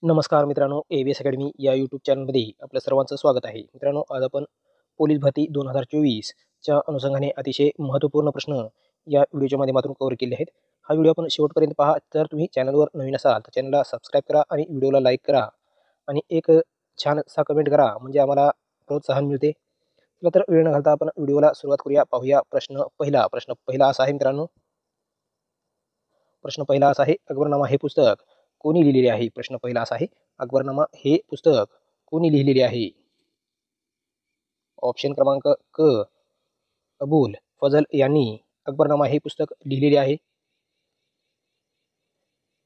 नमस्कार मित्रांनो, ABS academy या यूट्यूब चॅनलमध्ये आपल्या सर्वांचं स्वागत आहे. मित्रांनो, आज आपण पोलीस भरती 2024च्या अनुषंगाने अतिशय महत्त्वपूर्ण प्रश्न या व्हिडिओच्या माध्यमातून कव्हर केले आहेत. हा व्हिडिओ आपण शेवटपर्यंत पहा. जर तुम्ही चॅनलवर नवीन असाल तर चॅनलला सबस्क्राईब करा आणि व्हिडिओला लाईक करा आणि एक छानसा कमेंट करा, म्हणजे आम्हाला प्रोत्साहन मिळते. चला तर वेळ न घालता आपण व्हिडिओला सुरुवात करूया. पाहूया प्रश्न पहिला असा आहे मित्रांनो. प्रश्न पहिला असा आहे, अकबरनामा हे पुस्तक कोणी लिहिलेले आहे? प्रश्न पहिला असा आहे, अकबरनामा हे पुस्तक कोणी लिहिलेले आहे? ऑप्शन क्रमांक क, अबुल फजल यांनी अकबरनामा हे पुस्तक लिहिलेले आहे.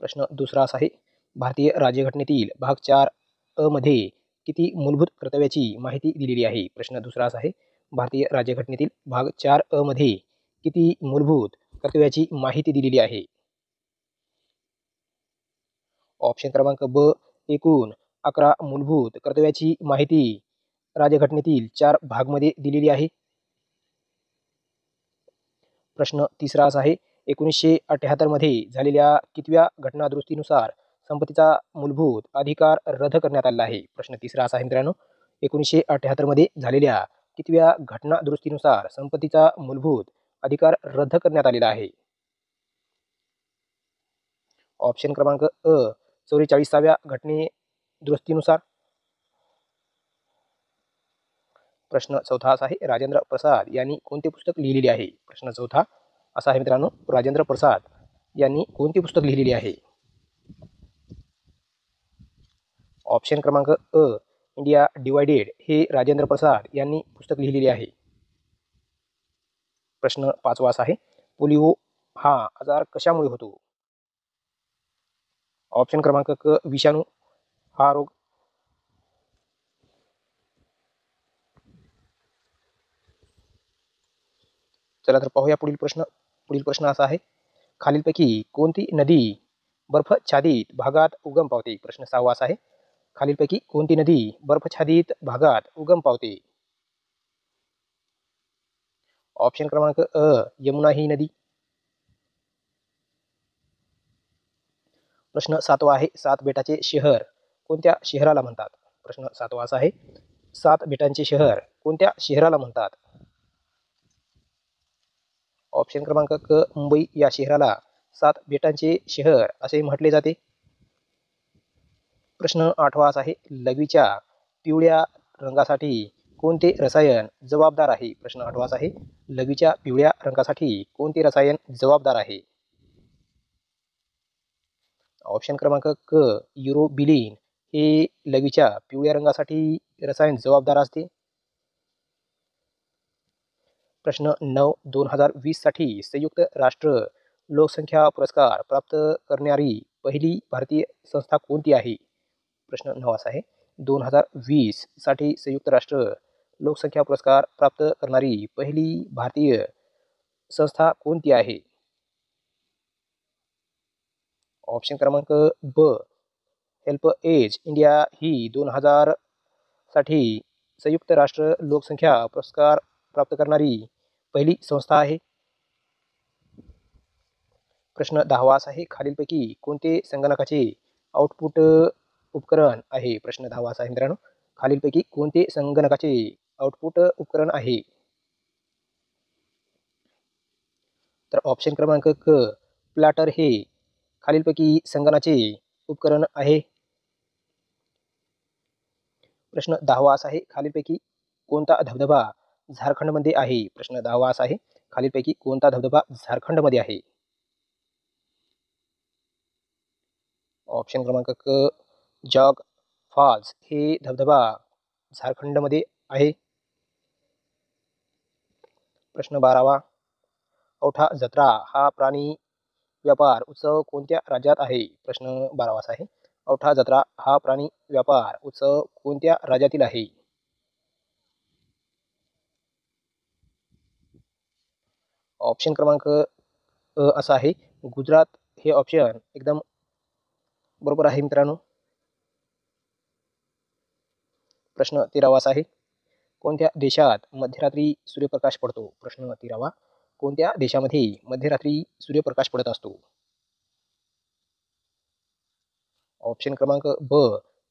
प्रश्न दुसरा असा आहे, भारतीय राज्यघटनेतील भाग 4 अ मध्ये किती मूलभूत कर्तव्याची माहिती दिलेली आहे? प्रश्न दुसरा असा आहे, भारतीय राज्यघटनेतील भाग 4 अ मध्ये किती मूलभूत कर्तव्याची माहिती दिलेली आहे? ऑप्शन क्रमांक ब, एकूण 11 मूलभूत कर्तव्याची माहिती राज्यघटनेतील 4 भागमध्ये दिलेली आहे. प्रश्न तिसरा असा आहे, 1978 मध्ये झालेल्या कितव्या घटनादुरुस्तीनुसार संपत्तीचा मूलभूत अधिकार रद्द करण्यात आला आहे? प्रश्न तिसरा असा आहे मित्रांनो, 1978 मध्ये झालेल्या कितव्या घटनादुरुस्तीनुसार संपत्तीचा मूलभूत अधिकार रद्द करण्यात आलेला आहे? ऑप्शन क्रमांक अ, 44व्या घटने दुरुस्तीनुसार. प्रश्न चौथा असा आहे, राजेंद्र प्रसाद यांनी कोणते पुस्तक लिहिलेले आहे? प्रश्न चौथा असा आहे मित्रांनो, राजेंद्र प्रसाद यांनी कोणते पुस्तक लिहिलेले आहे? ऑप्शन क्रमांक अ, इंडिया डिवायडेड हे राजेंद्र प्रसाद यांनी पुस्तक लिहिलेले आहे. प्रश्न पाचवा असा आहे, पोलिओ हा आजार कशामुळे होतो? ऑप्शन क्रमांक क, विषाणू हा रोग. चला तर पाहूया पुढील प्रश्न असा आहे, खालीलपैकी कोणती नदी बर्फाच्छादित भागात उगम पावते? प्रश्न सहावा असा आहे, खालीलपैकी कोणती नदी बर्फाच्छादित भागात उगम पावते? ऑप्शन क्रमांक अ, यमुना ही नदी. प्रश्न सातवा आहे, सात बेटाचे शहर कोणत्या शहराला म्हणतात? प्रश्न सातवा असा आहे, सात बेटांचे शहर कोणत्या शहराला म्हणतात? ऑप्शन क्रमांक क, मुंबई या शहराला सात बेटांचे शहर असे म्हटले जाते. प्रश्न आठवा असा आहे, लघवीच्या पिवळ्या रंगासाठी कोणते रसायन जबाबदार आहे? प्रश्न आठवा असा आहे, लघवीच्या पिवळ्या रंगासाठी कोणते रसायन जबाबदार आहे? ऑप्शन क्रमांक क, युरोबिलिन हे लघवीच्या पिवळ्या रंगासाठी रसायन जबाबदार असते. प्रश्न 9, 2020 साठी संयुक्त राष्ट्र लोकसंख्या पुरस्कार प्राप्त करणारी पहिली भारतीय संस्था कोणती आहे? प्रश्न 9 असा आहे, 2020 साठी संयुक्त राष्ट्र लोकसंख्या पुरस्कार प्राप्त करणारी पहिली भारतीय संस्था कोणती आहे? ऑप्शन क्रमांक ब, हेल्प एज इंडिया ही 2000 साठी संयुक्त राष्ट्र लोकसंख्या पुरस्कार प्राप्त करणारी पहिली संस्था आहे. प्रश्न 10वा असा आहे, खालीलपैकी कोणते संगणकाचे आउटपुट उपकरण आहे? प्रश्न 10वा असा आहे मित्रांनो, खालीलपैकी कोणते संगणकाचे आउटपुट उपकरण आहे? तर ऑप्शन क्रमांक क, प्लॅटर हे खालीलपैकी संगणकाचे उपकरण आहे. प्रश्न 10वा असा आहे, खालीलपैकी कोणता धबधबा झारखंडमध्ये आहे? प्रश्न 10वा असा आहे, खालीलपैकी कोणता धबधबा झारखंडमध्ये आहे? ऑप्शन क्रमांक क, जॉग फॉल्स हे धबधबा झारखंडमध्ये आहे. प्रश्न 12वा, औठा जत्रा हा प्राणी व्यापार उत्सव कोणत्या राज्यात आहे? प्रश्न 12वा असा आहे, औठा जत्रा हा प्राणी व्यापार उत्सव कोणत्या राज्यातील आहे? ऑप्शन क्रमांक अ असा आहे, गुजरात हे ऑप्शन एकदम बरोबर आहे मित्रांनो. प्रश्न 13वा असा आहे, कोणत्या देशात मध्यरात्री सूर्यप्रकाश पडतो? प्रश्न 13वा, कोणत्या देशामध्ये मध्यरात्री सूर्यप्रकाश पडत असतो? ऑप्शन क्रमांक ब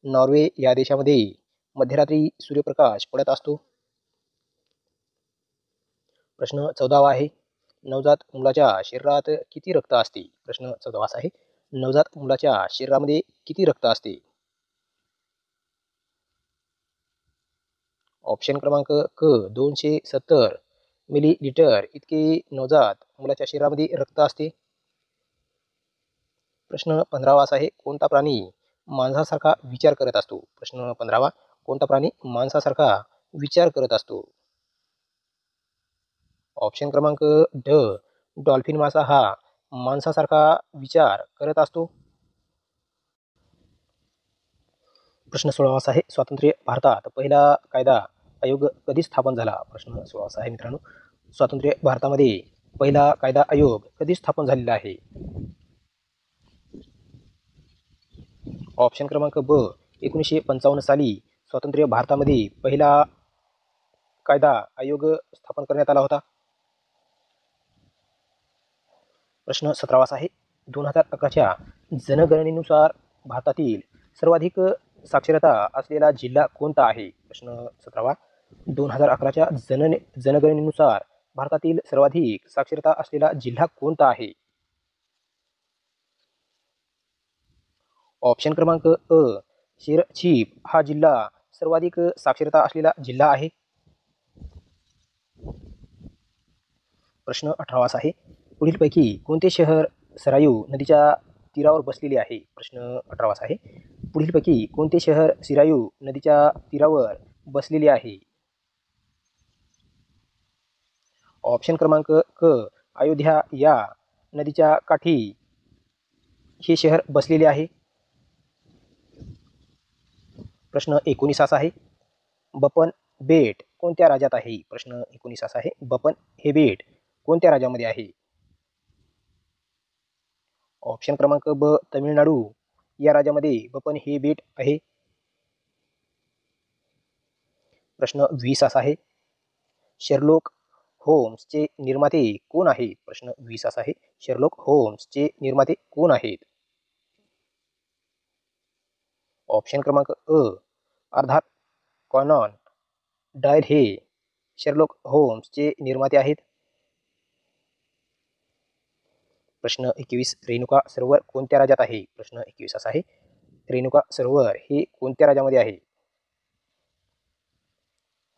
नॉर्वे या देशामध्ये मध्यरात्री सूर्यप्रकाश पडत असतो. प्रश्न 14वा आहे. नवजात मुलाच्या शरीरात किती रक्त असते? प्रश्न 14वा आहे. नवजात मुलाच्या शरीरामध्ये किती रक्त असते? ऑप्शन क्रमांक क 270 मिलीलिटर इतके नवजात मुलाच्या शरीरामध्ये रक्त असते. प्रश्न 15वा आहे. कोणता प्राणी माणसासारखा विचार करत असतो? प्रश्न 15वा. कोणता प्राणी माणसासारखा विचार करत असतो? ऑप्शन क्रमांक ड डॉल्फिन मासा हा माणसासारखा विचार करत असतो. प्रश्न 16वा आहे. स्वातंत्र्य भारतात पहिला कायदा आयोग कधी स्थापन झाला? प्रश्न 16वा आहे मित्रांनो. स्वातंत्र्य भारतामध्ये पहिला कायदा आयोग कधी स्थापन झालेला आहे? ऑप्शन क्रमांक ब 1955 साली स्वातंत्र्य भारतामध्ये पहिला कायदा आयोग स्थापन करण्यात आला होता. प्रश्न 17वा आहे. 2011च्या जनगणनेनुसार भारतातील सर्वाधिक साक्षरता असलेला जिल्हा कोणता आहे? प्रश्न 17वा. 2011च्या जनगणनेनुसार भारतातील सर्वाधिक साक्षरता असलेला जिल्हा कोणता आहे? ऑप्शन क्रमांक अ शेरछीप हा जिल्हा सर्वाधिक साक्षरता असलेला जिल्हा आहे. प्रश्न 18वा आहे. पुढीलपैकी कोणते शहर सरायू नदीच्या तीरावर बसलेले आहे? प्रश्न 18वा आहे. पुढीलपैकी कोणते शहर सिरायू नदीच्या तीरावर बसलेले आहे? ऑप्शन क्रमांक क अयोध्या या नदीच्या काठी हे शहर बसलेले आहे. प्रश्न 19 आहे. बपन बेट कोणत्या राज्यात आहे? प्रश्न 19 आहे. बपन हे बेट कोणत्या राज्यामध्ये आहे? ऑप्शन क्रमांक ब तमिळनाडू या राज्यामध्ये बपन हे बेट आहे. प्रश्न 20 आहे. शेरलॉक होम्सचे निर्माते कोण आहेत? प्रश्न 20 आहे. शेरलॉक होम्सचे निर्माते कोण आहेत? ऑप्शन क्रमांक अ आर्थर कॉनन डॉयल हे शेरलॉक होम्सचे निर्माते आहेत. प्रश्न 21. रेणुका सरोवर कोणत्या राज्यात आहे? प्रश्न 21 आहे. रेणुका सरोवर हे कोणत्या राज्यामध्ये आहे?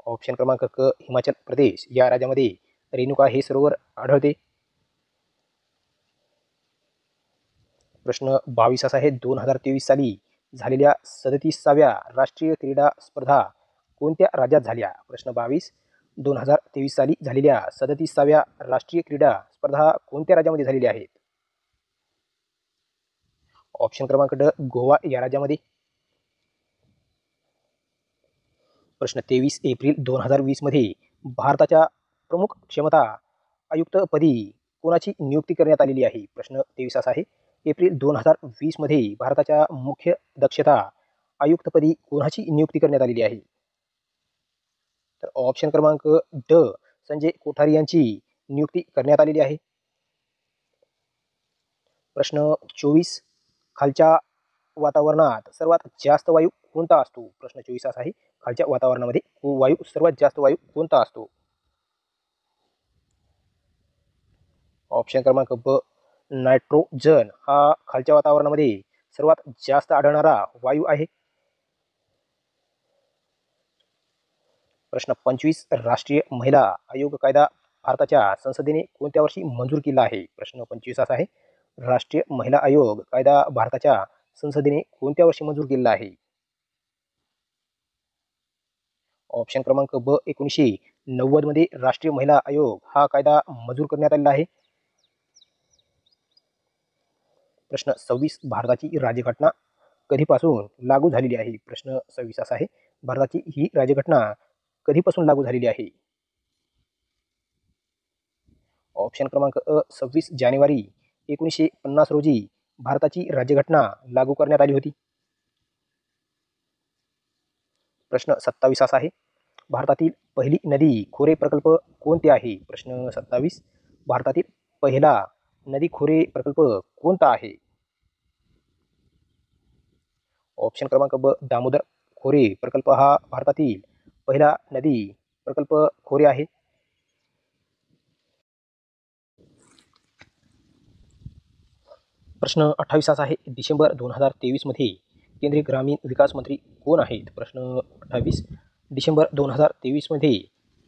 ऑप्शन क्रमांक क हिमाचल प्रदेश या राज्यामध्ये रेणुका हे सरोवर आढळते. प्रश्न 22 आहे. 2023 साली झालेल्या 37व्या राष्ट्रीय क्रीडा स्पर्धा कोणत्या राज्यात झाल्या? प्रश्न 22. 2023 साली झालेल्या 37व्या राष्ट्रीय क्रीडा स्पर्धा कोणत्या राज्यामध्ये झालेल्या आहेत? ऑप्शन क्रमांक ड गोवा या राज्यामध्ये. प्रश्न 23. एप्रिल 2020 मध्ये भारताच्या प्रमुख क्षमता आयुक्तपदी कोणाची नियुक्ती करण्यात आलेली आहे? प्रश्न 23 आहे. एप्रिल 2020 मध्ये भारताच्या मुख्य दक्षता आयुक्तपदी कोणाची नियुक्ती करण्यात आलेली आहे? तर ऑप्शन क्रमांक ड संजय कोठारी यांची नियुक्ती करण्यात आलेली आहे. प्रश्न 24. खालच्या वातावरणात सर्वात जास्त वायू कोणता असतो? प्रश्न 24 आहे. खालच्या वातावरणामध्ये वायू सर्वात जास्त वायू कोणता असतो? ऑप्शन क्रमांक ब नायट्रोजन हा खालच्या वातावरणामध्ये सर्वात जास्त आढळणारा वायू आहे. प्रश्न 25. राष्ट्रीय महिला आयोग कायदा भारताच्या संसदेने कोणत्या वर्षी मंजूर केला आहे? प्रश्न 25 आहे. राष्ट्रीय महिला आयोग कायदा भारताच्या संसदेने कोणत्या वर्षी मंजूर केलेला आहे? ऑप्शन क्रमांक ब 1990 मध्ये राष्ट्रीय महिला आयोग हा कायदा मंजूर करण्यात आलेला आहे. प्रश्न 26. भारताची राज्यघटना कधीपासून लागू झालेली आहे? प्रश्न 26 आहे. भारताची ही राज्यघटना कधीपासून लागू झालेली आहे? ऑप्शन क्रमांक अ 26 जानेवारी 1950 रोजी भारताची राज्यघटना लागू करण्यात आली होती. प्रश्न 27 आहे. भारतातील पहिली नदी खोरे प्रकल्प कोणते आहे? प्रश्न 27. भारतातील पहिला नदी खोरे प्रकल्प कोणता आहे? ऑप्शन क्रमांक ब दामोदर खोरे प्रकल्प हा भारतातील पहिला नदी प्रकल्प खोरे आहे. प्रश्न 28 असा आहे, डिसेंबर 2023 मध्ये केंद्रीय ग्रामीण विकास मंत्री कोण आहेत? प्रश्न 28, डिसेंबर 2023 मध्ये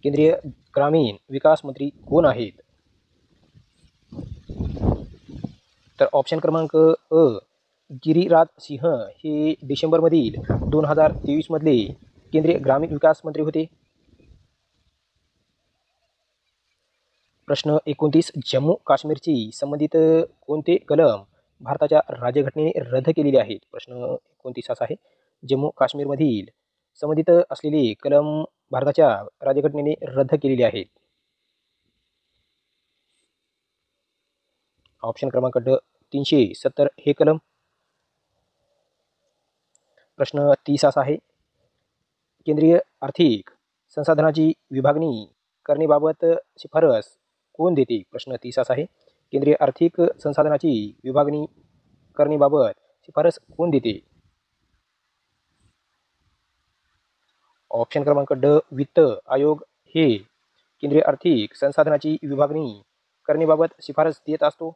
केंद्रीय ग्रामीण विकास मंत्री कोण आहेत? तर ऑप्शन क्रमांक अ गिरिराज सिंह हे डिसेंबरमधील 2023 मधले केंद्रीय ग्रामीण विकास मंत्री होते. प्रश्न 29, जम्मू काश्मीरची संबंधित कोणते कलम भारताच्या राज्यघटनेने रद्द केलेले आहेत? प्रश्न 29 असा आहे, जम्मू काश्मीरमधील संबंधित असलेले कलम भारताच्या राज्यघटनेने रद्द केलेले आहेत. ऑप्शन क्रमांक ड 370 हे कलम. प्रश्न 30 असा आहे, केंद्रीय आर्थिक संसाधनाची विभागणी करण्याबाबत शिफारस कोण देते? प्रश्न 30 असा आहे, केंद्रीय आर्थिक संसाधनाची विभागणी करण्याबाबत शिफारस कोण देते? ऑप्शन क्रमांक ड वित्त आयोग हे केंद्रीय आर्थिक संसाधनाची विभागणी करण्याबाबत शिफारस देत असतो.